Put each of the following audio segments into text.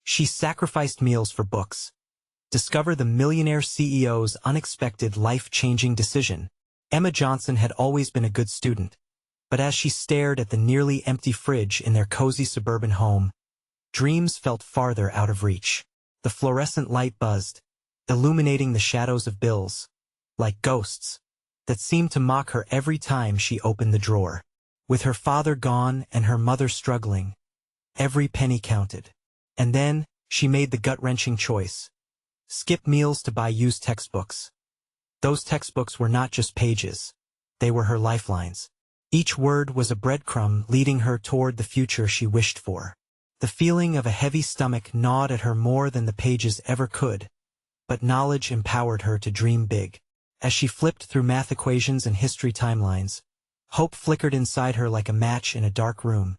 She sacrificed meals for books. Discover the Millionaire CEO's unexpected life-changing decision. Emma Johnson had always been a good student, but as she stared at the nearly empty fridge in their cozy suburban home, dreams felt farther out of reach. The fluorescent light buzzed, illuminating the shadows of bills, like ghosts, that seemed to mock her every time she opened the drawer. With her father gone and her mother struggling, every penny counted. And then, she made the gut-wrenching choice. Skip meals to buy used textbooks. Those textbooks were not just pages. They were her lifelines. Each word was a breadcrumb leading her toward the future she wished for. The feeling of a heavy stomach gnawed at her more than the pages ever could, but knowledge empowered her to dream big. As she flipped through math equations and history timelines, hope flickered inside her like a match in a dark room.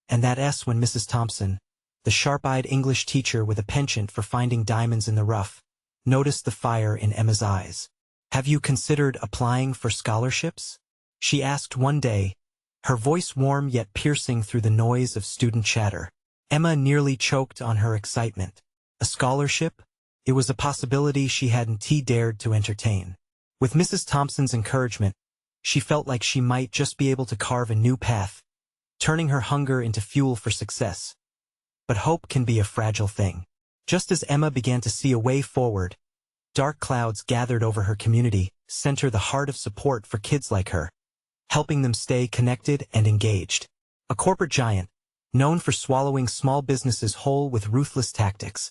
And that S when Mrs. Thompson, the sharp-eyed English teacher with a penchant for finding diamonds in the rough, noticed the fire in Emma's eyes. "Have you considered applying for scholarships?" she asked one day, her voice warm yet piercing through the noise of student chatter. Emma nearly choked on her excitement. A scholarship? It was a possibility she hadn't dared to entertain. With Mrs. Thompson's encouragement, she felt like she might just be able to carve a new path, turning her hunger into fuel for success. But hope can be a fragile thing. Just as Emma began to see a way forward, dark clouds gathered over her community, center the heart of support for kids like her, helping them stay connected and engaged. A corporate giant, known for swallowing small businesses whole with ruthless tactics,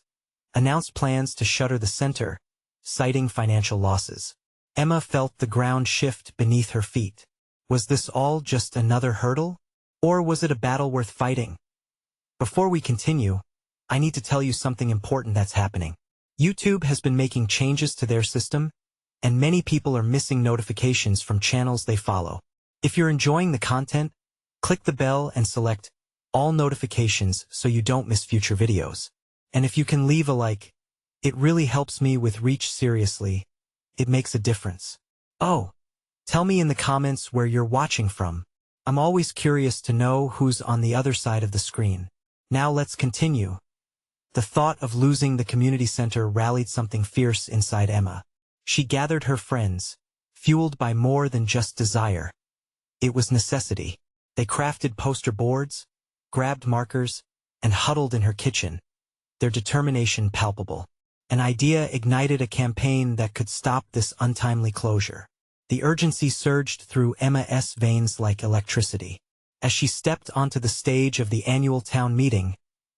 announced plans to shutter the center, citing financial losses. Emma felt the ground shift beneath her feet. Was this all just another hurdle? Or was it a battle worth fighting? Before we continue, I need to tell you something important that's happening. YouTube has been making changes to their system, and many people are missing notifications from channels they follow. If you're enjoying the content, click the bell and select all notifications so you don't miss future videos. And if you can leave a like, it really helps me with reach. Seriously, it makes a difference. Oh, tell me in the comments where you're watching from. I'm always curious to know who's on the other side of the screen. Now let's continue. The thought of losing the community center rallied something fierce inside Emma. She gathered her friends, fueled by more than just desire. It was necessity. They crafted poster boards, grabbed markers, and huddled in her kitchen, their determination palpable. An idea ignited a campaign that could stop this untimely closure. The urgency surged through Emma's veins like electricity. As she stepped onto the stage of the annual town meeting,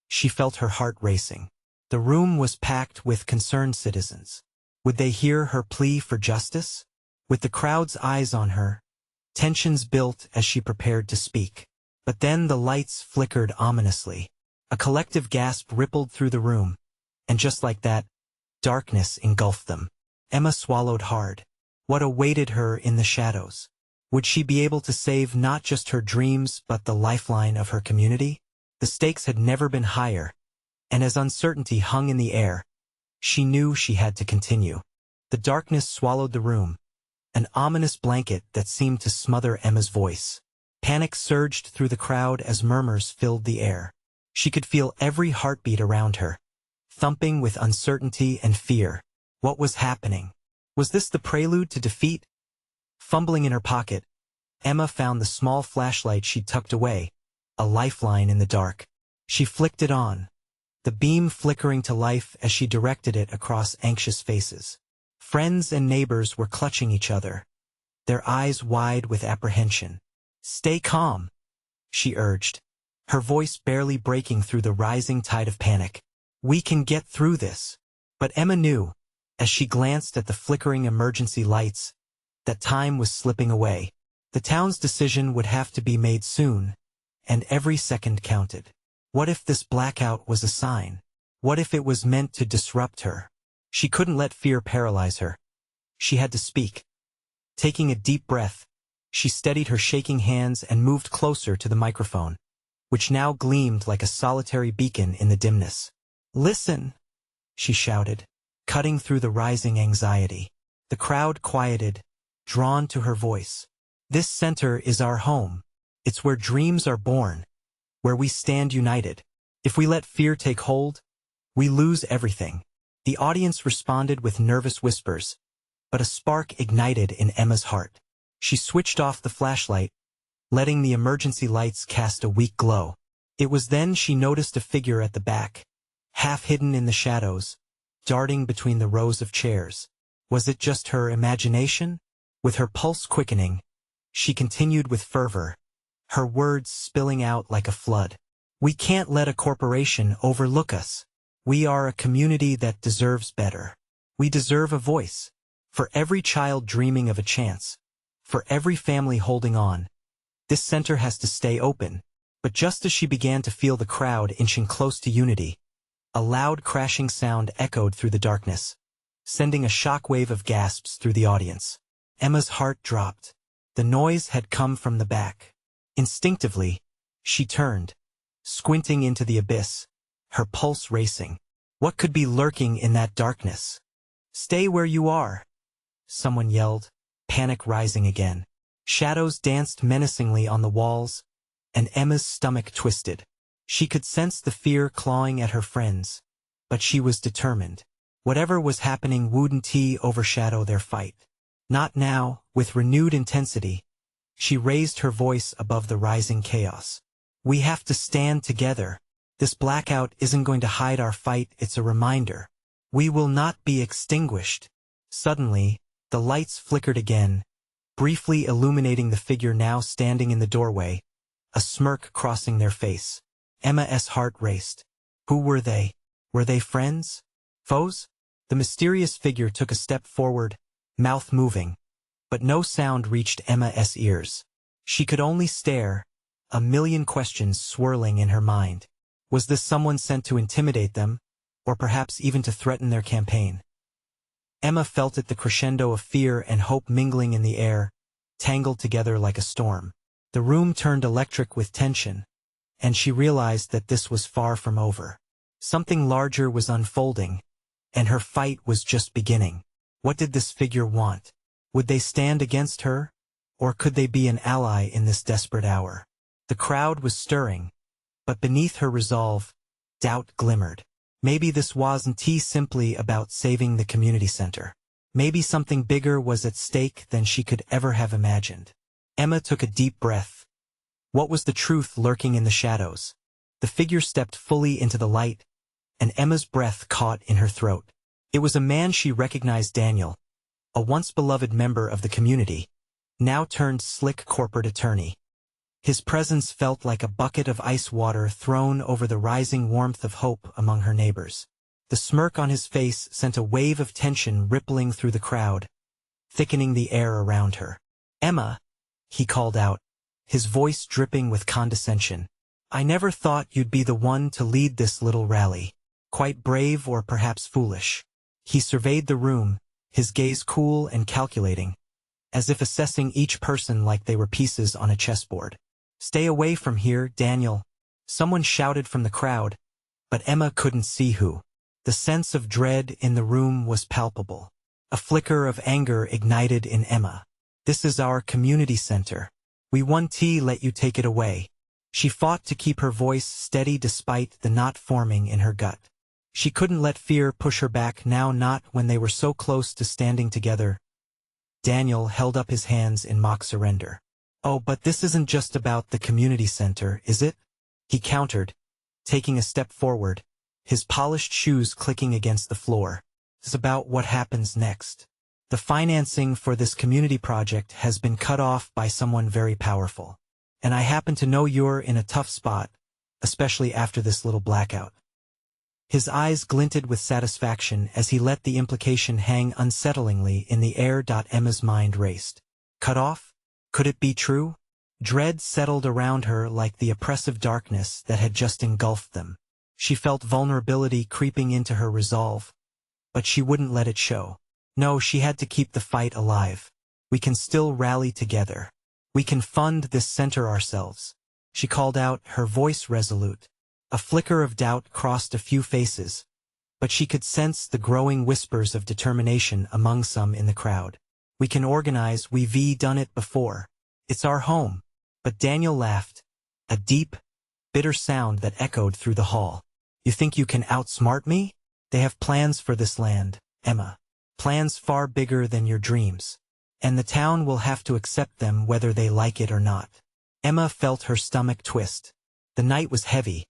she felt her heart racing. The room was packed with concerned citizens. Would they hear her plea for justice? With the crowd's eyes on her, tensions built as she prepared to speak. But then the lights flickered ominously. A collective gasp rippled through the room, and just like that, darkness engulfed them. Emma swallowed hard. What awaited her in the shadows? Would she be able to save not just her dreams but the lifeline of her community? The stakes had never been higher, and as uncertainty hung in the air, she knew she had to continue. The darkness swallowed the room, an ominous blanket that seemed to smother Emma's voice. Panic surged through the crowd as murmurs filled the air. She could feel every heartbeat around her, thumping with uncertainty and fear. What was happening? Was this the prelude to defeat? Fumbling in her pocket, Emma found the small flashlight she'd tucked away, a lifeline in the dark. She flicked it on, the beam flickering to life as she directed it across anxious faces. Friends and neighbors were clutching each other, their eyes wide with apprehension. "Stay calm," she urged, her voice barely breaking through the rising tide of panic. "We can get through this." But Emma knew, as she glanced at the flickering emergency lights, that time was slipping away. The town's decision would have to be made soon, and every second counted. What if this blackout was a sign? What if it was meant to disrupt her? She couldn't let fear paralyze her. She had to speak. Taking a deep breath, she steadied her shaking hands and moved closer to the microphone, which now gleamed like a solitary beacon in the dimness. "Listen," she shouted, cutting through the rising anxiety. The crowd quieted, drawn to her voice. "This center is our home. It's where dreams are born, where we stand united. If we let fear take hold, We lose everything. The audience responded with nervous whispers, but a spark ignited in Emma's heart. She switched off the flashlight, letting the emergency lights cast a weak glow. It was then she noticed a figure at the back, half hidden in the shadows, darting between the rows of chairs. Was it just her imagination? With her pulse quickening, she continued with fervor, her words spilling out like a flood. We can't let a corporation overlook us. We are a community that deserves better. We deserve a voice. For every child dreaming of a chance, for every family holding on, this center has to stay open. But just as she began to feel the crowd inching close to unity, a loud crashing sound echoed through the darkness, sending a shockwave of gasps through the audience. Emma's heart dropped. The noise had come from the back. Instinctively, she turned, squinting into the abyss, her pulse racing. What could be lurking in that darkness? Stay where you are, someone yelled, panic rising again. Shadows danced menacingly on the walls, and Emma's stomach twisted. She could sense the fear clawing at her friends, but she was determined. Whatever was happening wouldn't overshadow their fight. Not now. With renewed intensity, she raised her voice above the rising chaos. We have to stand together. This blackout isn't going to hide our fight, it's a reminder. We will not be extinguished. Suddenly, the lights flickered again, briefly illuminating the figure now standing in the doorway, a smirk crossing their face. Emma's heart raced. Who were they? Were they friends? Foes? The mysterious figure took a step forward, mouth moving, but no sound reached Emma's ears. She could only stare, a million questions swirling in her mind. Was this someone sent to intimidate them, or perhaps even to threaten their campaign? Emma felt it, the crescendo of fear and hope mingling in the air, tangled together like a storm. The room turned electric with tension, and she realized that this was far from over. Something larger was unfolding, and her fight was just beginning. What did this figure want? Would they stand against her, or could they be an ally in this desperate hour? The crowd was stirring, but beneath her resolve, doubt glimmered. Maybe this wasn't simply about saving the community center. Maybe something bigger was at stake than she could ever have imagined. Emma took a deep breath. What was the truth lurking in the shadows? The figure stepped fully into the light, and Emma's breath caught in her throat. It was a man she recognized, Daniel, a once beloved member of the community, now turned slick corporate attorney. His presence felt like a bucket of ice water thrown over the rising warmth of hope among her neighbors. The smirk on his face sent a wave of tension rippling through the crowd, thickening the air around her. Emma, he called out, his voice dripping with condescension. I never thought you'd be the one to lead this little rally. Quite brave, or perhaps foolish. He surveyed the room, his gaze cool and calculating, as if assessing each person like they were pieces on a chessboard. Stay away from here, Daniel, someone shouted from the crowd, but Emma couldn't see who. The sense of dread in the room was palpable. A flicker of anger ignited in Emma. This is our community center. We won't let you take it away. She fought to keep her voice steady despite the knot forming in her gut. She couldn't let fear push her back now, not when they were so close to standing together. Daniel held up his hands in mock surrender. Oh, but this isn't just about the community center, is it? He countered, taking a step forward, his polished shoes clicking against the floor. It's about what happens next. The financing for this community project has been cut off by someone very powerful. And I happen to know you're in a tough spot, especially after this little blackout. His eyes glinted with satisfaction as he let the implication hang unsettlingly in the air. Emma's mind raced. Cut off? Could it be true? Dread settled around her like the oppressive darkness that had just engulfed them. She felt vulnerability creeping into her resolve, but she wouldn't let it show. No, she had to keep the fight alive. We can still rally together. We can fund this center ourselves. She called out, her voice resolute. A flicker of doubt crossed a few faces, but she could sense the growing whispers of determination among some in the crowd. We can organize, we've done it before. It's our home. But Daniel laughed, a deep, bitter sound that echoed through the hall. You think you can outsmart me? They have plans for this land, Emma. Plans far bigger than your dreams. And the town will have to accept them whether they like it or not. Emma felt her stomach twist. The night was heavy,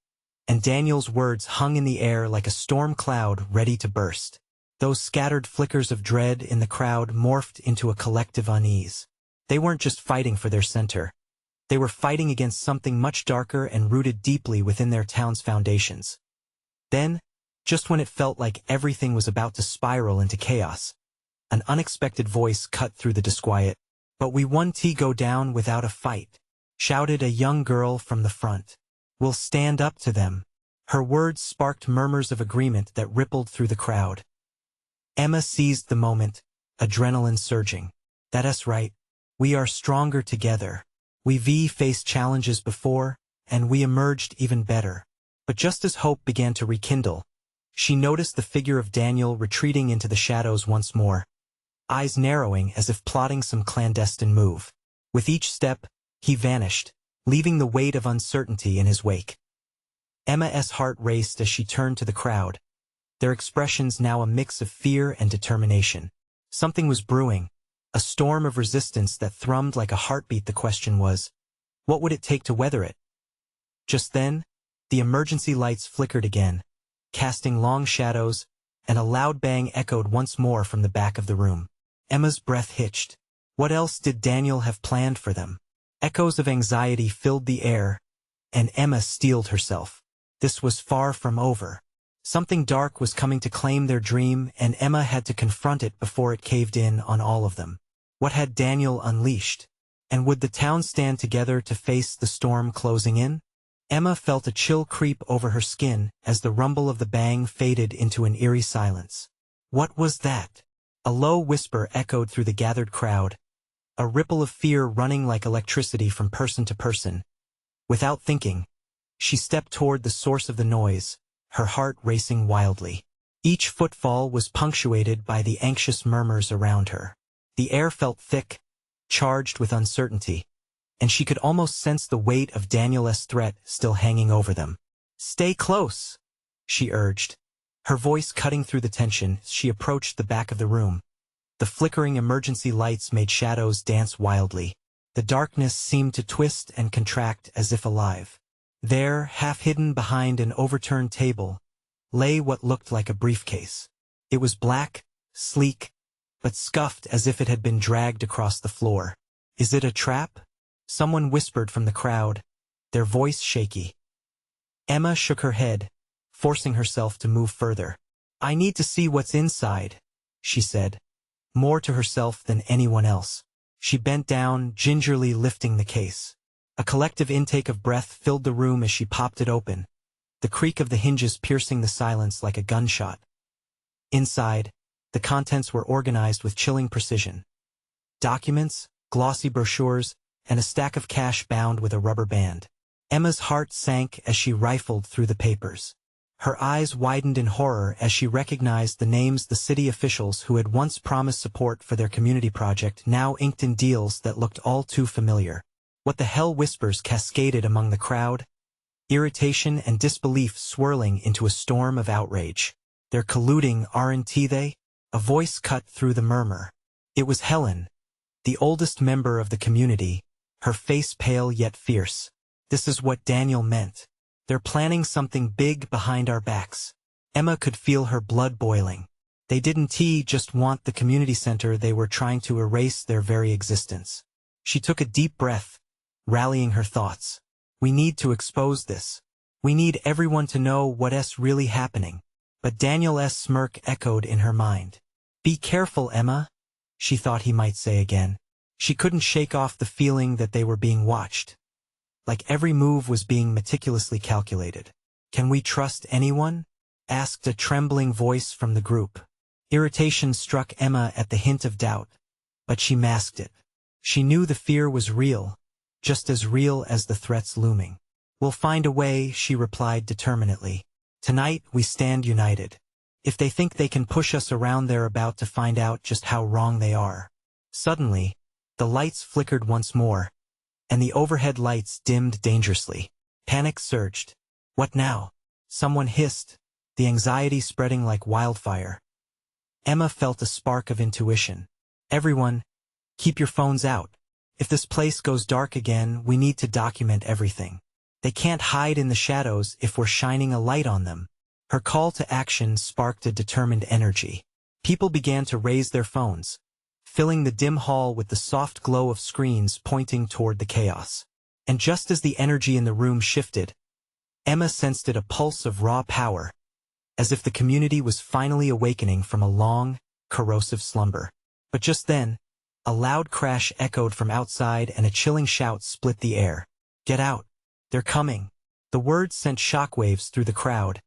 and Daniel's words hung in the air like a storm cloud ready to burst. Those scattered flickers of dread in the crowd morphed into a collective unease. They weren't just fighting for their center. They were fighting against something much darker and rooted deeply within their town's foundations. Then, just when it felt like everything was about to spiral into chaos, an unexpected voice cut through the disquiet. "But we won't go down without a fight," shouted a young girl from the front. "We'll stand up to them." Her words sparked murmurs of agreement that rippled through the crowd. Emma seized the moment, adrenaline surging. "That's right. We are stronger together. We've faced challenges before, and we emerged even better." But just as hope began to rekindle, she noticed the figure of Daniel retreating into the shadows once more, eyes narrowing as if plotting some clandestine move. With each step, he vanished, leaving the weight of uncertainty in his wake. Emma's heart raced as she turned to the crowd, their expressions now a mix of fear and determination. Something was brewing, a storm of resistance that thrummed like a heartbeat. The question was, what would it take to weather it? Just then, the emergency lights flickered again, casting long shadows, and a loud bang echoed once more from the back of the room. Emma's breath hitched. What else did Daniel have planned for them? Echoes of anxiety filled the air, and Emma steeled herself. This was far from over. Something dark was coming to claim their dream, and Emma had to confront it before it caved in on all of them. What had Daniel unleashed? And would the town stand together to face the storm closing in? Emma felt a chill creep over her skin as the rumble of the bang faded into an eerie silence. What was that? A low whisper echoed through the gathered crowd, a ripple of fear running like electricity from person to person. Without thinking, she stepped toward the source of the noise, her heart racing wildly. Each footfall was punctuated by the anxious murmurs around her. The air felt thick, charged with uncertainty, and she could almost sense the weight of Daniel's threat still hanging over them. "Stay close," she urged, her voice cutting through the tension as she approached the back of the room. The flickering emergency lights made shadows dance wildly. The darkness seemed to twist and contract as if alive. There, half hidden behind an overturned table, lay what looked like a briefcase. It was black, sleek, but scuffed as if it had been dragged across the floor. "Is it a trap?" someone whispered from the crowd, their voice shaky. Emma shook her head, forcing herself to move further. "I need to see what's inside," she said, more to herself than anyone else. She bent down, gingerly lifting the case. A collective intake of breath filled the room as she popped it open, the creak of the hinges piercing the silence like a gunshot. Inside, the contents were organized with chilling precision. Documents, glossy brochures, and a stack of cash bound with a rubber band. Emma's heart sank as she rifled through the papers. Her eyes widened in horror as she recognized the names the city officials who had once promised support for their community project now inked in deals that looked all too familiar. What the hell? Whispers cascaded among the crowd, irritation and disbelief swirling into a storm of outrage. "They're colluding, aren't they?" A voice cut through the murmur. It was Helen, the oldest member of the community, her face pale yet fierce. "This is what Daniel meant. They're planning something big behind our backs." Emma could feel her blood boiling. They didn't just want the community center, they were trying to erase their very existence. She took a deep breath, rallying her thoughts. "We need to expose this. We need everyone to know what's really happening." But Daniel's smirk echoed in her mind. "Be careful, Emma," she thought he might say again. She couldn't shake off the feeling that they were being watched. Like every move was being meticulously calculated. "Can we trust anyone?" asked a trembling voice from the group. Irritation struck Emma at the hint of doubt, but she masked it. She knew the fear was real, just as real as the threats looming. "We'll find a way," she replied determinedly. "Tonight we stand united. If they think they can push us around, they're about to find out just how wrong they are." Suddenly, the lights flickered once more, and the overhead lights dimmed dangerously. Panic surged. "What now?" Someone hissed, the anxiety spreading like wildfire. Emma felt a spark of intuition. Everyone, keep your phones out. If this place goes dark again, we need to document everything. They can't hide in the shadows if we're shining a light on them. Her call to action sparked a determined energy. People began to raise their phones, filling the dim hall with the soft glow of screens pointing toward the chaos. And just as the energy in the room shifted, Emma sensed it, a pulse of raw power, as if the community was finally awakening from a long, corrosive slumber. But just then, a loud crash echoed from outside and a chilling shout split the air. "Get out! They're coming!" The words sent shockwaves through the crowd,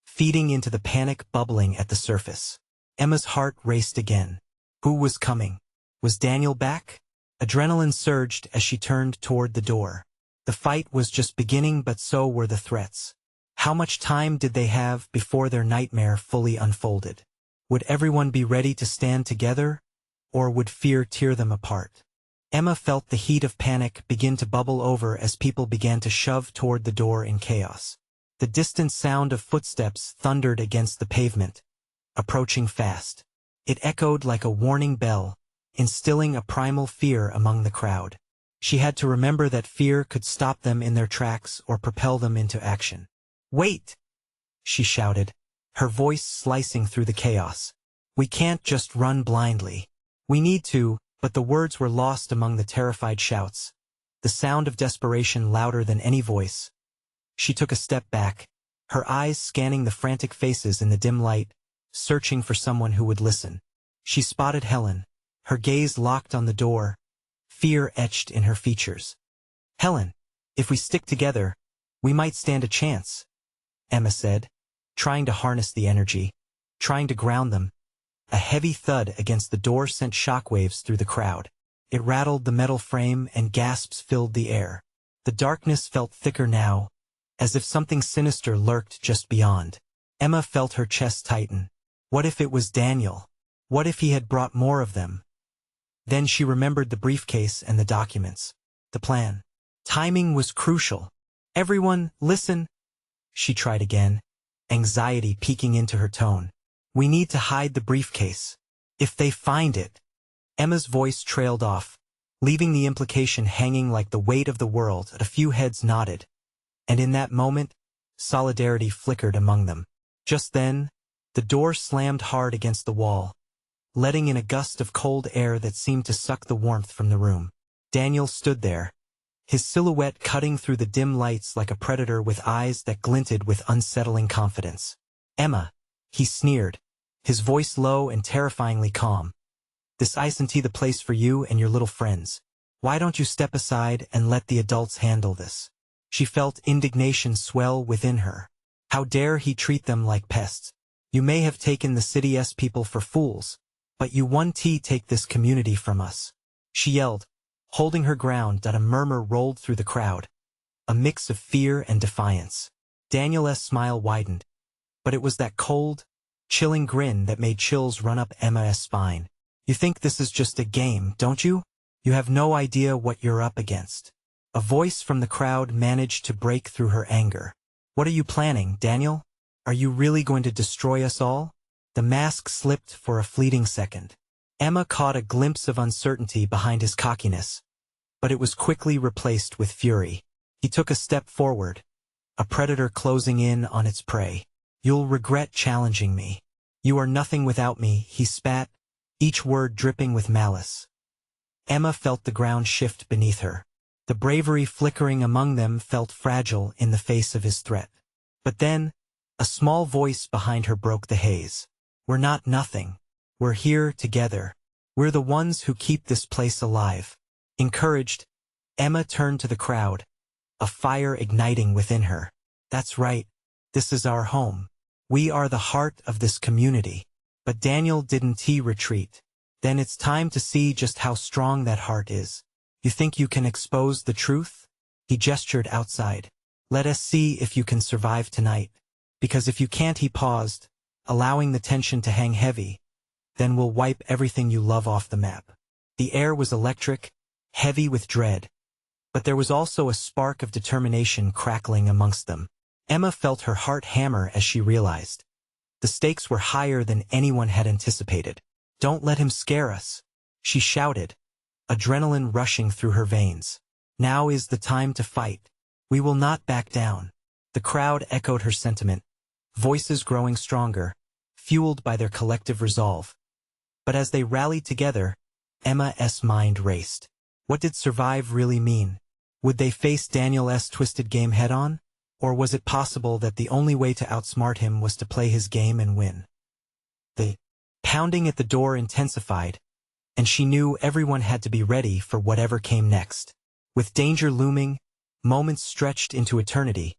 feeding into the panic bubbling at the surface. Emma's heart raced again. Who was coming? Was Daniel back? Adrenaline surged as she turned toward the door. The fight was just beginning, but so were the threats. How much time did they have before their nightmare fully unfolded? Would everyone be ready to stand together, or would fear tear them apart? Emma felt the heat of panic begin to bubble over as people began to shove toward the door in chaos. The distant sound of footsteps thundered against the pavement, approaching fast. It echoed like a warning bell, instilling a primal fear among the crowd. She had to remember that fear could stop them in their tracks or propel them into action. "Wait!" she shouted, her voice slicing through the chaos. "We can't just run blindly. We need to," but the words were lost among the terrified shouts, the sound of desperation louder than any voice. She took a step back, her eyes scanning the frantic faces in the dim light, searching for someone who would listen. She spotted Helen, her gaze locked on the door, fear etched in her features. "Helen, if we stick together, we might stand a chance," Emma said, trying to harness the energy, trying to ground them. A heavy thud against the door sent shockwaves through the crowd. It rattled the metal frame and gasps filled the air. The darkness felt thicker now, as if something sinister lurked just beyond. Emma felt her chest tighten. What if it was Daniel? What if he had brought more of them? Then she remembered the briefcase and the documents. The plan. Timing was crucial. "Everyone, listen," she tried again, anxiety peeking into her tone. "We need to hide the briefcase. If they find it..." Emma's voice trailed off, leaving the implication hanging like the weight of the world. A few heads nodded, and in that moment, solidarity flickered among them. Just then, the door slammed hard against the wall, letting in a gust of cold air that seemed to suck the warmth from the room. Daniel stood there, his silhouette cutting through the dim lights like a predator with eyes that glinted with unsettling confidence. "Emma," he sneered, his voice low and terrifyingly calm. "This isn't the place for you and your little friends. Why don't you step aside and let the adults handle this?" She felt indignation swell within her. How dare he treat them like pests? "You may have taken the city's people for fools, but you won't take this community from us," she yelled, holding her ground. A murmur rolled through the crowd, a mix of fear and defiance. Daniel's smile widened, but it was that cold, chilling grin that made chills run up Emma's spine. "You think this is just a game, don't you? You have no idea what you're up against." A voice from the crowd managed to break through her anger. "What are you planning, Daniel? Are you really going to destroy us all?" The mask slipped for a fleeting second. Emma caught a glimpse of uncertainty behind his cockiness, but it was quickly replaced with fury. He took a step forward, a predator closing in on its prey. "You'll regret challenging me. You are nothing without me," he spat, each word dripping with malice. Emma felt the ground shift beneath her. The bravery flickering among them felt fragile in the face of his threat. But then, a small voice behind her broke the haze. "We're not nothing. We're here together. We're the ones who keep this place alive." Encouraged, Emma turned to the crowd, a fire igniting within her. "That's right. This is our home. We are the heart of this community." But Daniel didn't retreat. "Then it's time to see just how strong that heart is. You think you can expose the truth?" He gestured outside. "Let us see if you can survive tonight. Because if you can't," he paused, allowing the tension to hang heavy, "then we'll wipe everything you love off the map." The air was electric, heavy with dread, but there was also a spark of determination crackling amongst them. Emma felt her heart hammer as she realized. The stakes were higher than anyone had anticipated. "Don't let him scare us," she shouted, adrenaline rushing through her veins. "Now is the time to fight. We will not back down." The crowd echoed her sentiment, voices growing stronger, fueled by their collective resolve. But as they rallied together, Emma's mind raced. What did survive really mean? Would they face Daniel's twisted game head-on? Or was it possible that the only way to outsmart him was to play his game and win? The pounding at the door intensified, and she knew everyone had to be ready for whatever came next. With danger looming, moments stretched into eternity,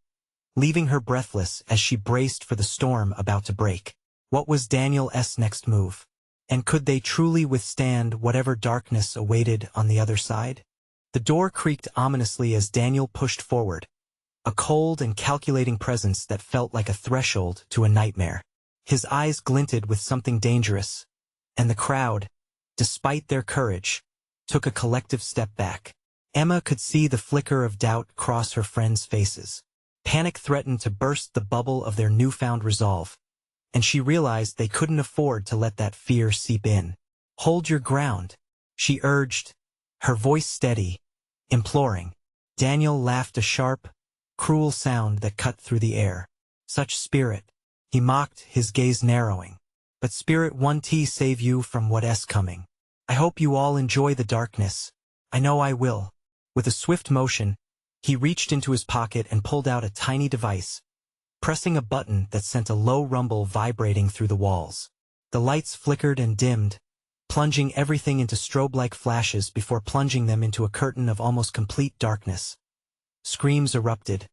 leaving her breathless as she braced for the storm about to break. What was Daniel's next move? And could they truly withstand whatever darkness awaited on the other side? The door creaked ominously as Daniel pushed forward, a cold and calculating presence that felt like a threshold to a nightmare. His eyes glinted with something dangerous, and the crowd, despite their courage, took a collective step back. Emma could see the flicker of doubt cross her friends' faces. Panic threatened to burst the bubble of their newfound resolve, and she realized they couldn't afford to let that fear seep in. "Hold your ground," she urged, her voice steady, imploring. Daniel laughed a sharp, cruel sound that cut through the air. "Such spirit," he mocked, his gaze narrowing. "But spirit won't save you from what's coming. I hope you all enjoy the darkness. I know I will." With a swift motion, he reached into his pocket and pulled out a tiny device, pressing a button that sent a low rumble vibrating through the walls. The lights flickered and dimmed, plunging everything into strobe-like flashes before plunging them into a curtain of almost complete darkness. Screams erupted,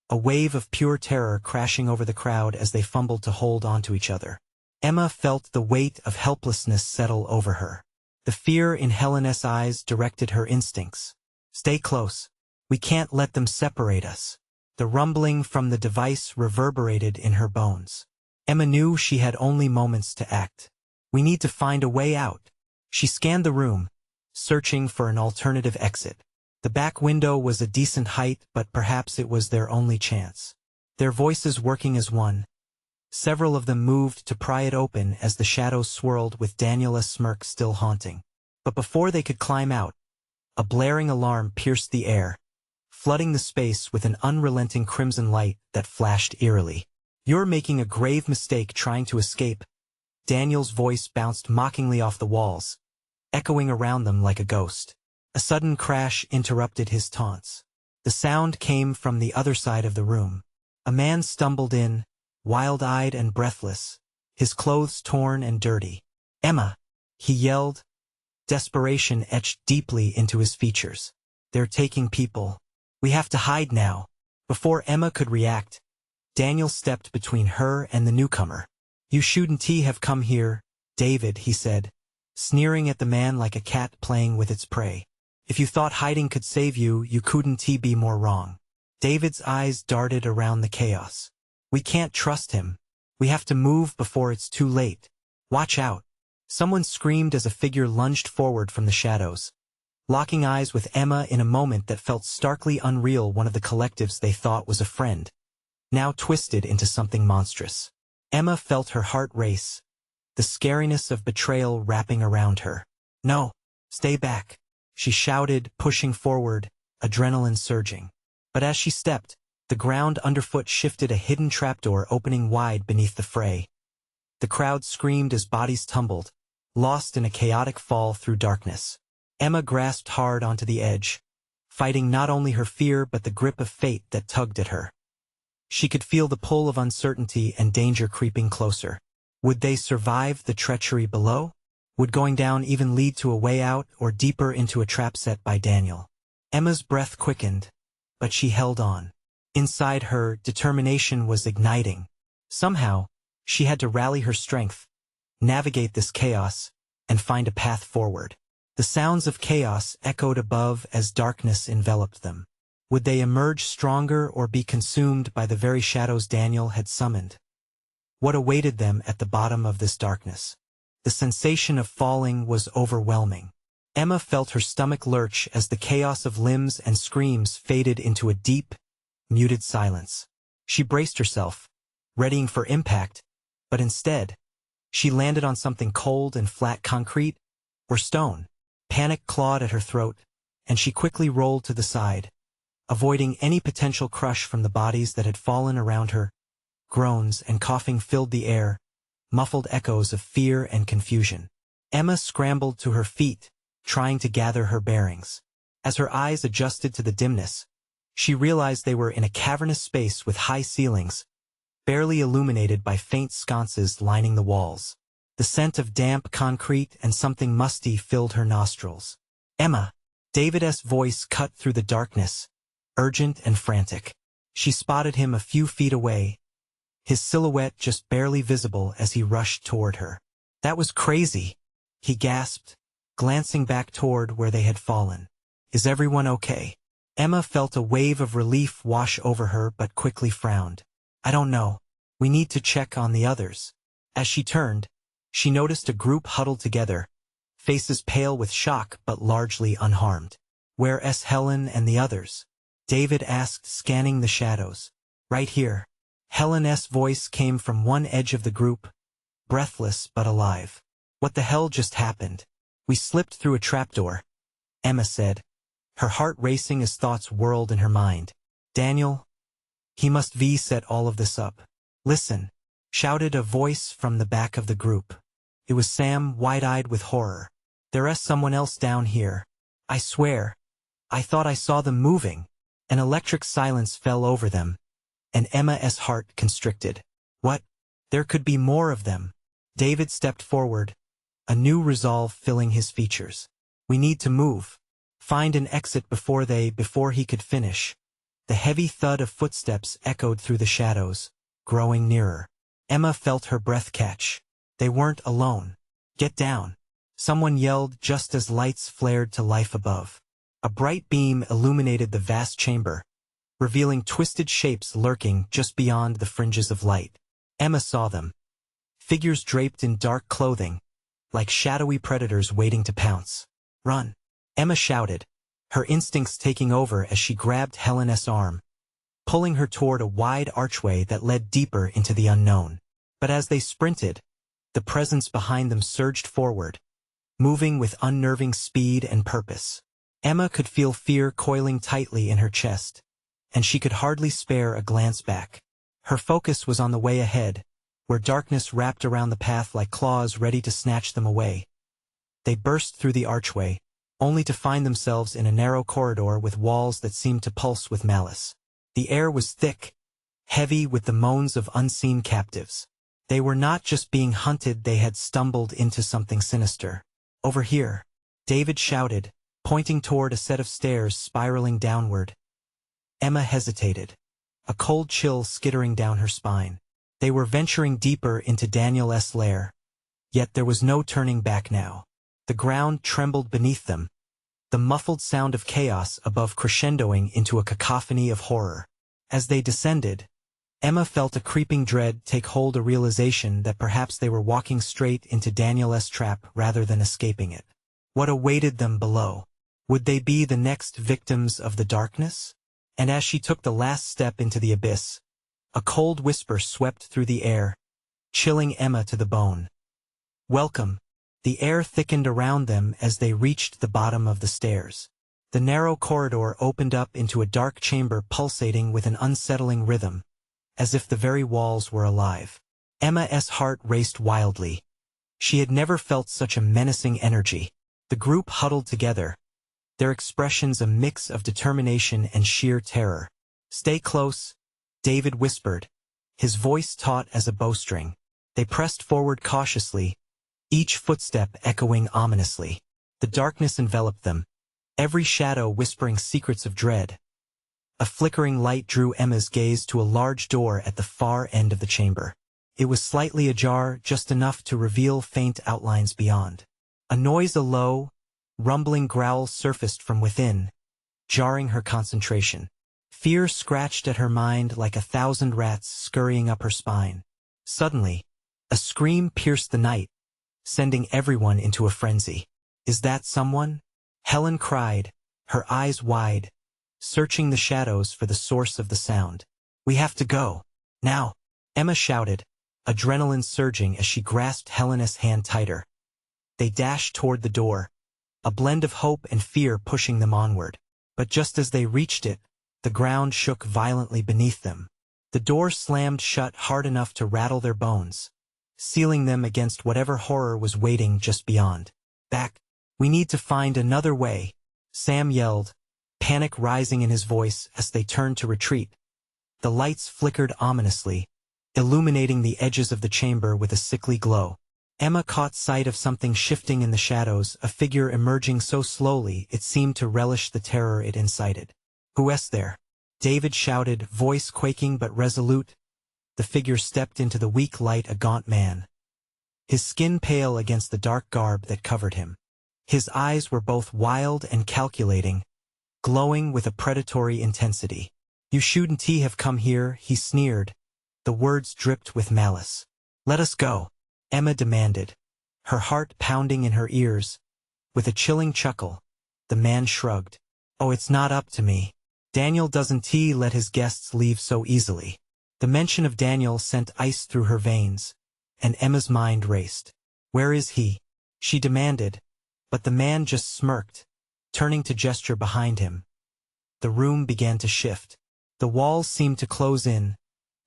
a wave of pure terror crashing over the crowd as they fumbled to hold onto each other. Emma felt the weight of helplessness settle over her. The fear in Helena's eyes directed her instincts. "Stay close. We can't let them separate us." The rumbling from the device reverberated in her bones. Emma knew she had only moments to act. "We need to find a way out." She scanned the room, searching for an alternative exit. The back window was a decent height, but perhaps it was their only chance. Their voices working as one, several of them moved to pry it open as the shadows swirled with Daniela's smirk still haunting. But before they could climb out, a blaring alarm pierced the air, flooding the space with an unrelenting crimson light that flashed eerily. "You're making a grave mistake trying to escape." Daniel's voice bounced mockingly off the walls, echoing around them like a ghost. A sudden crash interrupted his taunts. The sound came from the other side of the room. A man stumbled in, wild-eyed and breathless, his clothes torn and dirty. "Emma!" he yelled, desperation etched deeply into his features. "They're taking people. We have to hide now." Before Emma could react, Daniel stepped between her and the newcomer. "You shouldn't have come here, David," he said, sneering at the man like a cat playing with its prey. "If you thought hiding could save you, you couldn't be more wrong." David's eyes darted around the chaos. "We can't trust him. We have to move before it's too late. Watch out." Someone screamed as a figure lunged forward from the shadows, locking eyes with Emma in a moment that felt starkly unreal. One of the collectives they thought was a friend, now twisted into something monstrous. Emma felt her heart race, the scariness of betrayal wrapping around her. "No, stay back," she shouted, pushing forward, adrenaline surging. But as she stepped, the ground underfoot shifted, a hidden trapdoor opening wide beneath the fray. The crowd screamed as bodies tumbled, lost in a chaotic fall through darkness. Emma grasped hard onto the edge, fighting not only her fear but the grip of fate that tugged at her. She could feel the pull of uncertainty and danger creeping closer. Would they survive the treachery below? Would going down even lead to a way out or deeper into a trap set by Daniel? Emma's breath quickened, but she held on. Inside her, determination was igniting. Somehow, she had to rally her strength, navigate this chaos, and find a path forward. The sounds of chaos echoed above as darkness enveloped them. Would they emerge stronger or be consumed by the very shadows Daniel had summoned? What awaited them at the bottom of this darkness? The sensation of falling was overwhelming. Emma felt her stomach lurch as the chaos of limbs and screams faded into a deep, muted silence. She braced herself, readying for impact, but instead, she landed on something cold and flat, concrete or stone. Panic clawed at her throat, and she quickly rolled to the side, avoiding any potential crush from the bodies that had fallen around her. Groans and coughing filled the air, muffled echoes of fear and confusion. Emma scrambled to her feet, trying to gather her bearings. As her eyes adjusted to the dimness, she realized they were in a cavernous space with high ceilings, barely illuminated by faint sconces lining the walls. The scent of damp concrete and something musty filled her nostrils. Emma! David's voice cut through the darkness, urgent and frantic. She spotted him a few feet away, his silhouette just barely visible as he rushed toward her. That was crazy, he gasped, glancing back toward where they had fallen. Is everyone okay? Emma felt a wave of relief wash over her but quickly frowned. I don't know. We need to check on the others. As she turned, she noticed a group huddled together, faces pale with shock but largely unharmed. Where's Helen and the others? David asked, scanning the shadows. Right here. Helen's voice came from one edge of the group, breathless but alive. What the hell just happened? We slipped through a trapdoor, Emma said, her heart racing as thoughts whirled in her mind. Daniel? He must have set all of this up. Listen, shouted a voice from the back of the group. It was Sam, wide-eyed with horror. There's someone else down here. I swear. I thought I saw them moving. An electric silence fell over them, and Emma's heart constricted. What? There could be more of them. David stepped forward, a new resolve filling his features. We need to move. Find an exit before he could finish. The heavy thud of footsteps echoed through the shadows, growing nearer. Emma felt her breath catch. They weren't alone. Get down. Someone yelled just as lights flared to life above. A bright beam illuminated the vast chamber, revealing twisted shapes lurking just beyond the fringes of light. Emma saw them. Figures draped in dark clothing, like shadowy predators waiting to pounce. Run! Emma shouted, her instincts taking over as she grabbed Helen's arm, pulling her toward a wide archway that led deeper into the unknown. But as they sprinted, the presence behind them surged forward, moving with unnerving speed and purpose. Emma could feel fear coiling tightly in her chest, and she could hardly spare a glance back. Her focus was on the way ahead, where darkness wrapped around the path like claws ready to snatch them away. They burst through the archway, only to find themselves in a narrow corridor with walls that seemed to pulse with malice. The air was thick, heavy with the moans of unseen captives. They were not just being hunted, they had stumbled into something sinister. Over here, David shouted, pointing toward a set of stairs spiraling downward. Emma hesitated, a cold chill skittering down her spine. They were venturing deeper into Daniel's lair. Yet there was no turning back now. The ground trembled beneath them, the muffled sound of chaos above crescendoing into a cacophony of horror. As they descended, Emma felt a creeping dread take hold, a realization that perhaps they were walking straight into Daniel's trap rather than escaping it. What awaited them below? Would they be the next victims of the darkness? And as she took the last step into the abyss, a cold whisper swept through the air, chilling Emma to the bone. Welcome. The air thickened around them as they reached the bottom of the stairs. The narrow corridor opened up into a dark chamber pulsating with an unsettling rhythm, as if the very walls were alive. Emma's heart raced wildly. She had never felt such a menacing energy. The group huddled together, their expressions a mix of determination and sheer terror. Stay close, David whispered, his voice taut as a bowstring. They pressed forward cautiously, each footstep echoing ominously. The darkness enveloped them, every shadow whispering secrets of dread. A flickering light drew Emma's gaze to a large door at the far end of the chamber. It was slightly ajar, just enough to reveal faint outlines beyond. A low, rumbling growl surfaced from within, jarring her concentration. Fear scratched at her mind like 1,000 rats scurrying up her spine. Suddenly, a scream pierced the night, sending everyone into a frenzy. Is that someone? Helen cried, her eyes wide, searching the shadows for the source of the sound. We have to go. Now. Emma shouted, adrenaline surging as she grasped Helena's hand tighter. They dashed toward the door, a blend of hope and fear pushing them onward. But just as they reached it, the ground shook violently beneath them. The door slammed shut hard enough to rattle their bones, sealing them against whatever horror was waiting just beyond. Back. We need to find another way, Sam yelled, panic rising in his voice as they turned to retreat. The lights flickered ominously, illuminating the edges of the chamber with a sickly glow. Emma caught sight of something shifting in the shadows, a figure emerging so slowly it seemed to relish the terror it incited. "Who's there?" David shouted, voice quaking but resolute. The figure stepped into the weak light, a gaunt man, his skin pale against the dark garb that covered him. His eyes were both wild and calculating, glowing with a predatory intensity. "You shouldn't have come here," he sneered. The words dripped with malice. "Let us go," Emma demanded, her heart pounding in her ears. With a chilling chuckle, the man shrugged. "Oh, it's not up to me. Daniel doesn't let his guests leave so easily." The mention of Daniel sent ice through her veins, and Emma's mind raced. "Where is he?" she demanded, but the man just smirked, turning to gesture behind him. The room began to shift. The walls seemed to close in,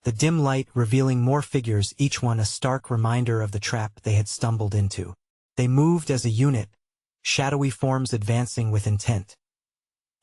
the dim light revealing more figures, each one a stark reminder of the trap they had stumbled into. They moved as a unit, shadowy forms advancing with intent.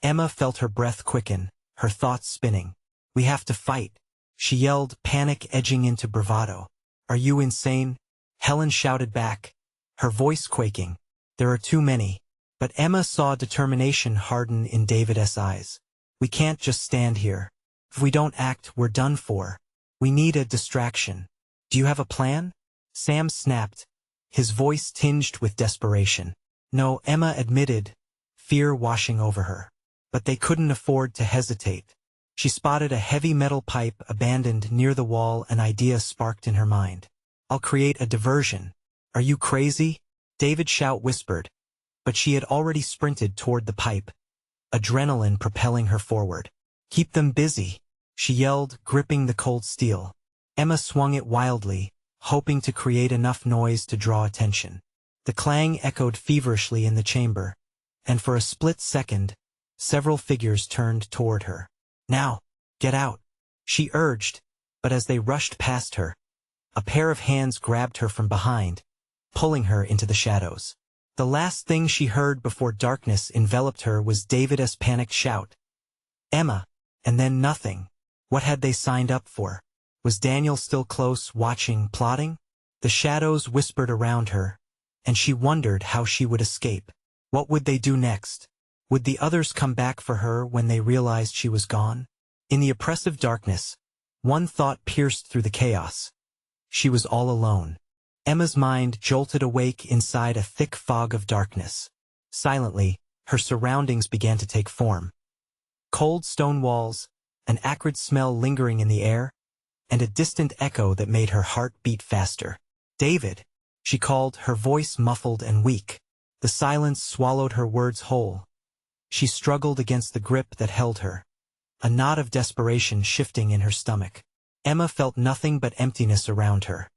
Emma felt her breath quicken, her thoughts spinning. "We have to fight," she yelled, panic edging into bravado. "Are you insane?" Helen shouted back, her voice quaking. "There are too many." But Emma saw determination harden in David's eyes. "We can't just stand here. If we don't act, we're done for. We need a distraction. Do you have a plan?" Sam snapped, his voice tinged with desperation. "No," Emma admitted, fear washing over her. But they couldn't afford to hesitate. She spotted a heavy metal pipe abandoned near the wall. An idea sparked in her mind. "I'll create a diversion." "Are you crazy?" David's shout whispered, but she had already sprinted toward the pipe, adrenaline propelling her forward. "Keep them busy," she yelled, gripping the cold steel. Emma swung it wildly, hoping to create enough noise to draw attention. The clang echoed feverishly in the chamber, and for a split second, several figures turned toward her. "Now, get out," she urged, but as they rushed past her, a pair of hands grabbed her from behind, pulling her into the shadows. The last thing she heard before darkness enveloped her was David's panicked shout. "Emma," and then nothing. What had they signed up for? Was Daniel still close, watching, plotting? The shadows whispered around her, and she wondered how she would escape. What would they do next? Would the others come back for her when they realized she was gone? In the oppressive darkness, one thought pierced through the chaos. She was all alone. Emma's mind jolted awake inside a thick fog of darkness. Silently, her surroundings began to take form. Cold stone walls, an acrid smell lingering in the air, and a distant echo that made her heart beat faster. "David," she called, her voice muffled and weak. The silence swallowed her words whole. She struggled against the grip that held her, a knot of desperation shifting in her stomach. Emma felt nothing but emptiness around her.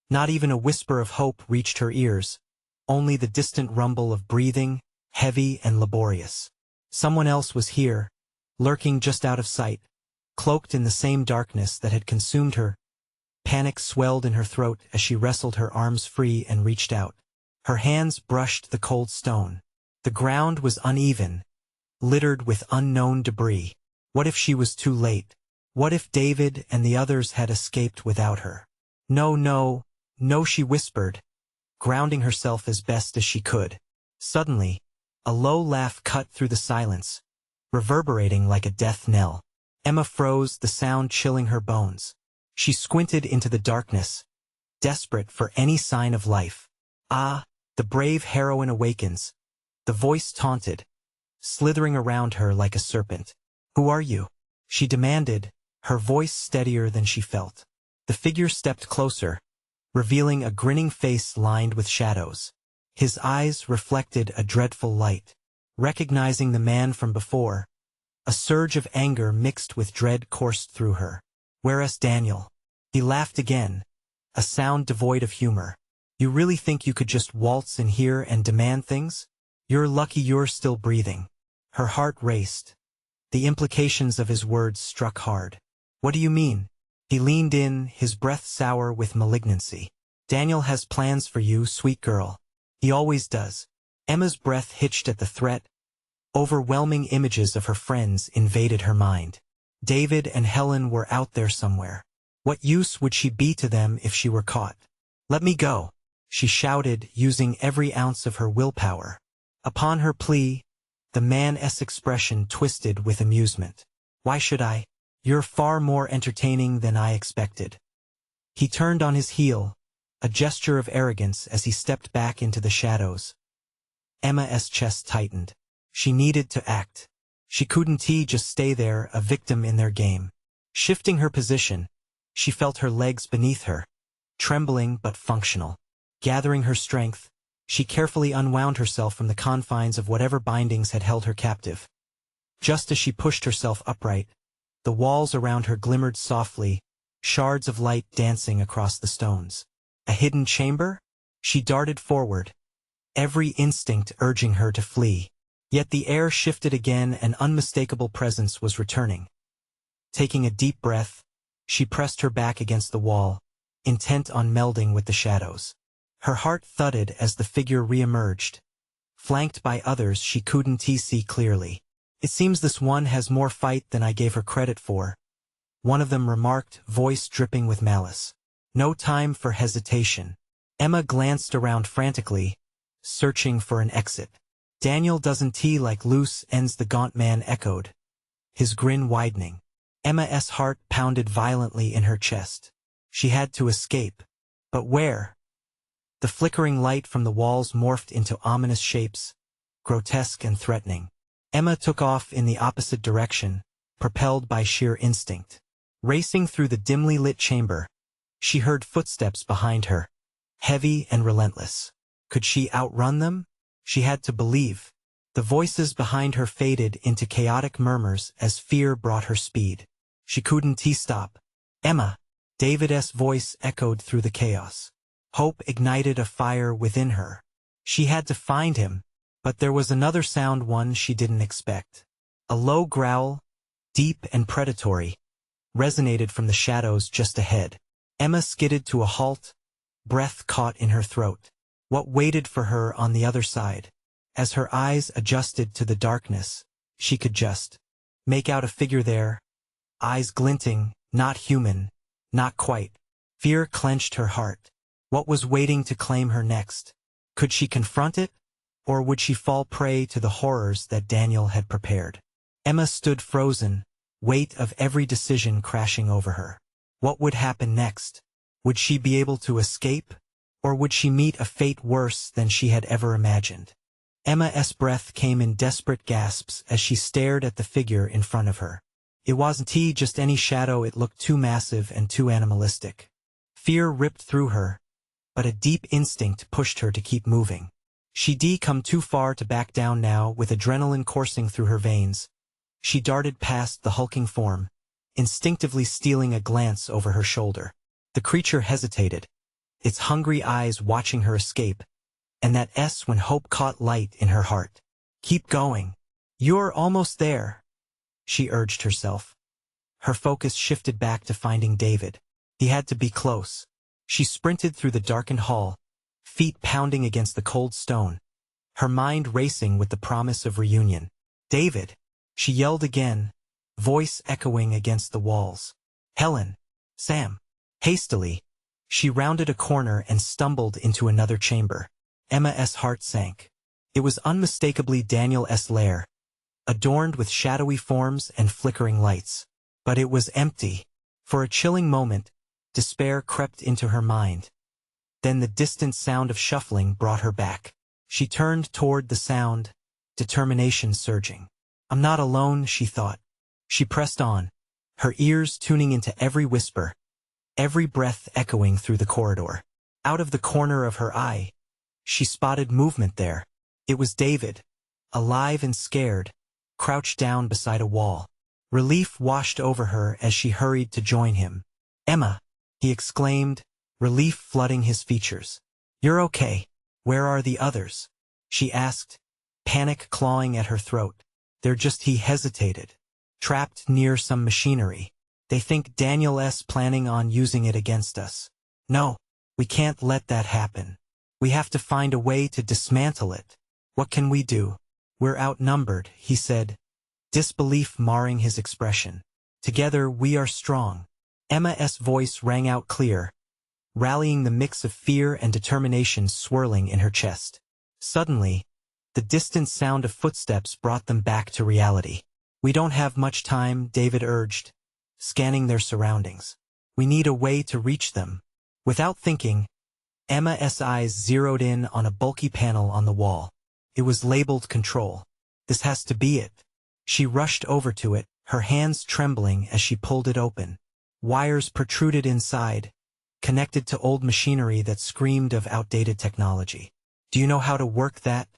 Not even a whisper of hope reached her ears, only the distant rumble of breathing, heavy and laborious. Someone else was here, lurking just out of sight, cloaked in the same darkness that had consumed her. Panic swelled in her throat as she wrestled her arms free and reached out. Her hands brushed the cold stone. The ground was uneven, littered with unknown debris. What if she was too late? What if David and the others had escaped without her? "No, no, no," she whispered, grounding herself as best as she could. Suddenly, a low laugh cut through the silence, reverberating like a death knell. Emma froze, the sound chilling her bones. She squinted into the darkness, desperate for any sign of life. "Ah, the brave heroine awakens," the voice taunted, slithering around her like a serpent. "Who are you?" she demanded, her voice steadier than she felt. The figure stepped closer, revealing a grinning face lined with shadows. His eyes reflected a dreadful light. Recognizing the man from before, a surge of anger mixed with dread coursed through her. Whereas Daniel. He laughed again, a sound devoid of humor. You really think you could just waltz in here and demand things? You're lucky you're still breathing. Her heart raced. The implications of his words struck hard. What do you mean? He leaned in, his breath sour with malignancy. Daniel has plans for you, sweet girl. He always does. Emma's breath hitched at the threat. Overwhelming images of her friends invaded her mind. David and Helen were out there somewhere. What use would she be to them if she were caught? Let me go, she shouted, using every ounce of her willpower. Upon her plea, the man's expression twisted with amusement. Why should I? You're far more entertaining than I expected. He turned on his heel, a gesture of arrogance as he stepped back into the shadows. Emma's chest tightened. She needed to act. She couldn't just stay there, a victim in their game. Shifting her position, she felt her legs beneath her, trembling but functional. Gathering her strength, she carefully unwound herself from the confines of whatever bindings had held her captive. Just as she pushed herself upright, the walls around her glimmered softly, shards of light dancing across the stones. A hidden chamber? She darted forward, every instinct urging her to flee. Yet the air shifted again, an unmistakable presence was returning. Taking a deep breath, she pressed her back against the wall, intent on melding with the shadows. Her heart thudded as the figure re-emerged, flanked by others she couldn't see clearly. It seems this one has more fight than I gave her credit for, one of them remarked, voice dripping with malice. No time for hesitation. Emma glanced around frantically, searching for an exit. Daniel doesn't like loose ends, the gaunt man echoed, his grin widening. Emma's heart pounded violently in her chest. She had to escape. But where? The flickering light from the walls morphed into ominous shapes, grotesque and threatening. Emma took off in the opposite direction, propelled by sheer instinct. Racing through the dimly lit chamber, she heard footsteps behind her, heavy and relentless. Could she outrun them? She had to believe. The voices behind her faded into chaotic murmurs as fear brought her speed. She couldn't stop. Emma! David's voice echoed through the chaos. Hope ignited a fire within her. She had to find him, but there was another sound, one she didn't expect. A low growl, deep and predatory, resonated from the shadows just ahead. Emma skidded to a halt, breath caught in her throat. What waited for her on the other side? As her eyes adjusted to the darkness, she could just make out a figure there, eyes glinting, not human, not quite. Fear clenched her heart. What was waiting to claim her next? Could she confront it, or would she fall prey to the horrors that Daniel had prepared? Emma stood frozen, weight of every decision crashing over her. What would happen next? Would she be able to escape? Or would she meet a fate worse than she had ever imagined? Emma's breath came in desperate gasps as she stared at the figure in front of her. It wasn't just any shadow, it looked too massive and too animalistic. Fear ripped through her, but a deep instinct pushed her to keep moving. She'd come too far to back down now. With adrenaline coursing through her veins, she darted past the hulking form, instinctively stealing a glance over her shoulder. The creature hesitated, its hungry eyes watching her escape, and that when hope caught light in her heart. Keep going. You're almost there, she urged herself. Her focus shifted back to finding David. He had to be close. She sprinted through the darkened hall, feet pounding against the cold stone, her mind racing with the promise of reunion. David! She yelled again, voice echoing against the walls. Helen! Sam! Hastily, she rounded a corner and stumbled into another chamber. Emma's heart sank. It was unmistakably Daniel's lair, adorned with shadowy forms and flickering lights. But it was empty. For a chilling moment, despair crept into her mind. Then the distant sound of shuffling brought her back. She turned toward the sound, determination surging. I'm not alone, she thought. She pressed on, her ears tuning into every whisper, every breath echoing through the corridor. Out of the corner of her eye, she spotted movement there. It was David, alive and scared, crouched down beside a wall. Relief washed over her as she hurried to join him. "Emma," he exclaimed, relief flooding his features. "You're okay. Where are the others?" she asked, panic clawing at her throat. He hesitated. "Trapped near some machinery. They think Daniel's planning on using it against us." "No, we can't let that happen. We have to find a way to dismantle it." "What can we do?" "We're outnumbered," he said, disbelief marring his expression. "Together we are strong." Emma's voice rang out clear, rallying the mix of fear and determination swirling in her chest. Suddenly, the distant sound of footsteps brought them back to reality. "We don't have much time," David urged, scanning their surroundings. "We need a way to reach them." Without thinking, Emma's eyes zeroed in on a bulky panel on the wall. It was labeled Control. "This has to be it." She rushed over to it, her hands trembling as she pulled it open. Wires protruded inside, connected to old machinery that screamed of outdated technology. "Do you know how to work that?"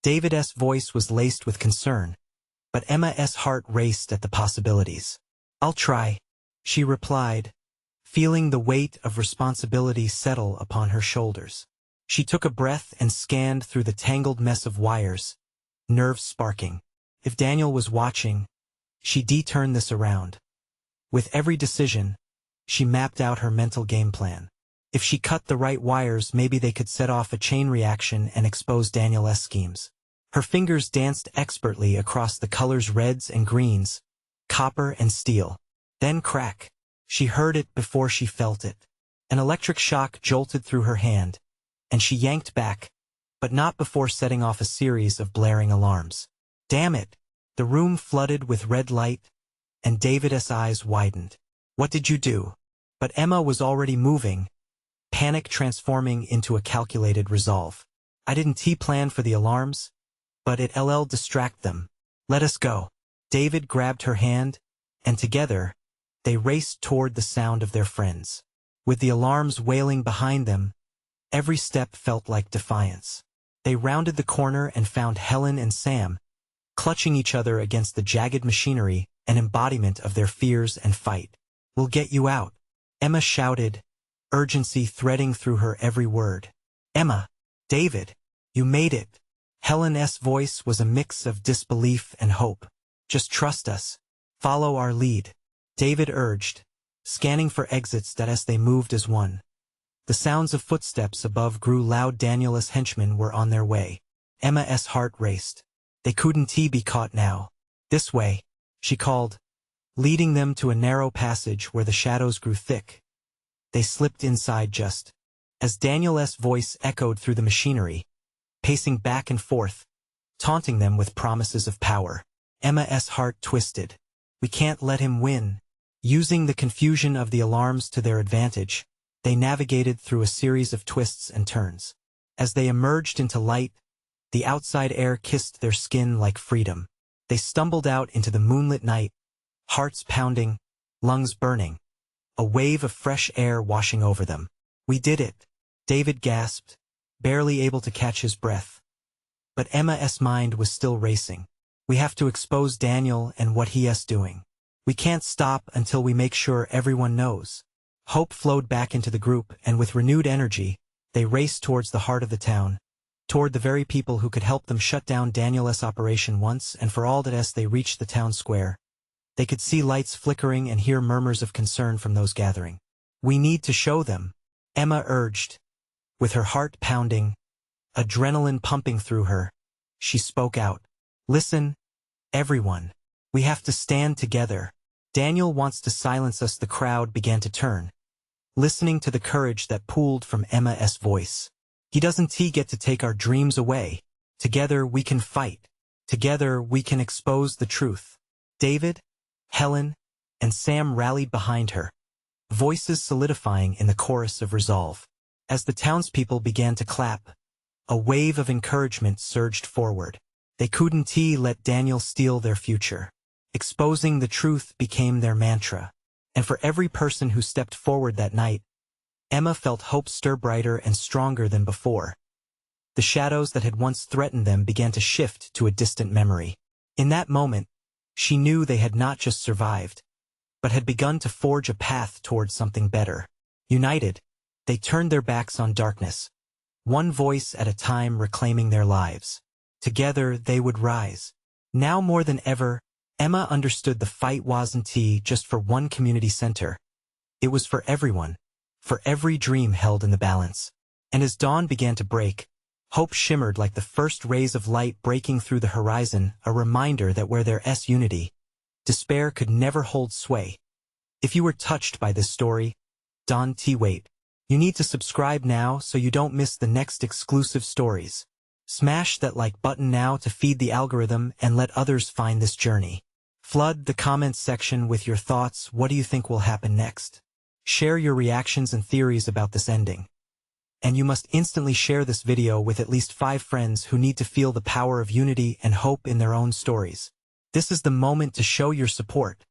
David's voice was laced with concern, but Emma's heart raced at the possibilities. "I'll try," she replied, feeling the weight of responsibility settle upon her shoulders. She took a breath and scanned through the tangled mess of wires, nerves sparking. If Daniel was watching, she'd turn this around. With every decision, she mapped out her mental game plan. If she cut the right wires, maybe they could set off a chain reaction and expose Daniel's schemes. Her fingers danced expertly across the colors reds and greens, copper and steel. Then crack. She heard it before she felt it. An electric shock jolted through her hand, and she yanked back, but not before setting off a series of blaring alarms. Damn it! The room flooded with red light, and David's eyes widened. "What did you do?" But Emma was already moving, panic transforming into a calculated resolve. "I didn't plan for the alarms, but it'll distract them. Let us go." David grabbed her hand, and together, they raced toward the sound of their friends. With the alarms wailing behind them, every step felt like defiance. They rounded the corner and found Helen and Sam, clutching each other against the jagged machinery, an embodiment of their fears and fight. "We'll get you out," Emma shouted, urgency threading through her every word. "Emma! David! You made it!" Helen's voice was a mix of disbelief and hope. "Just trust us. Follow our lead," David urged, scanning for exits as they moved as one. The sounds of footsteps above grew loud. Daniel's henchmen were on their way. Emma's heart raced. They couldn't be caught now. "This way," she called, leading them to a narrow passage where the shadows grew thick. They slipped inside just as Daniel's voice echoed through the machinery, pacing back and forth, taunting them with promises of power. Emma's heart twisted. "We can't let him win." Using the confusion of the alarms to their advantage, they navigated through a series of twists and turns. As they emerged into light, the outside air kissed their skin like freedom. They stumbled out into the moonlit night, hearts pounding, lungs burning, a wave of fresh air washing over them. "We did it," David gasped, barely able to catch his breath. But Emma's mind was still racing. "We have to expose Daniel and what he's doing. We can't stop until we make sure everyone knows." Hope flowed back into the group, and with renewed energy, they raced towards the heart of the town, toward the very people who could help them shut down Daniel's operation once and for all. As they reached the town square, they could see lights flickering and hear murmurs of concern from those gathering. "We need to show them," Emma urged. With her heart pounding, adrenaline pumping through her, she spoke out. "Listen, everyone. We have to stand together. Daniel wants to silence us." The crowd began to turn, listening to the courage that pooled from Emma's voice. "He doesn't get to take our dreams away. Together we can fight. Together we can expose the truth." David, Helen, and Sam rallied behind her, voices solidifying in the chorus of resolve. As the townspeople began to clap, a wave of encouragement surged forward. They couldn't let Daniel steal their future. Exposing the truth became their mantra. And for every person who stepped forward that night, Emma felt hope stir brighter and stronger than before. The shadows that had once threatened them began to shift to a distant memory. In that moment, She knew they had not just survived, but had begun to forge a path towards something better. United, they turned their backs on darkness, one voice at a time reclaiming their lives. Together they would rise. Now more than ever, Emma understood the fight wasn't just for one community center. It was for everyone, for every dream held in the balance. And as dawn began to break, hope shimmered like the first rays of light breaking through the horizon, a reminder that where there's unity, despair could never hold sway. If you were touched by this story, wait. You need to subscribe now so you don't miss the next exclusive stories. Smash that like button now to feed the algorithm and let others find this journey. Flood the comments section with your thoughts. What do you think will happen next? Share your reactions and theories about this ending. And you must instantly share this video with at least 5 friends who need to feel the power of unity and hope in their own stories. This is the moment to show your support.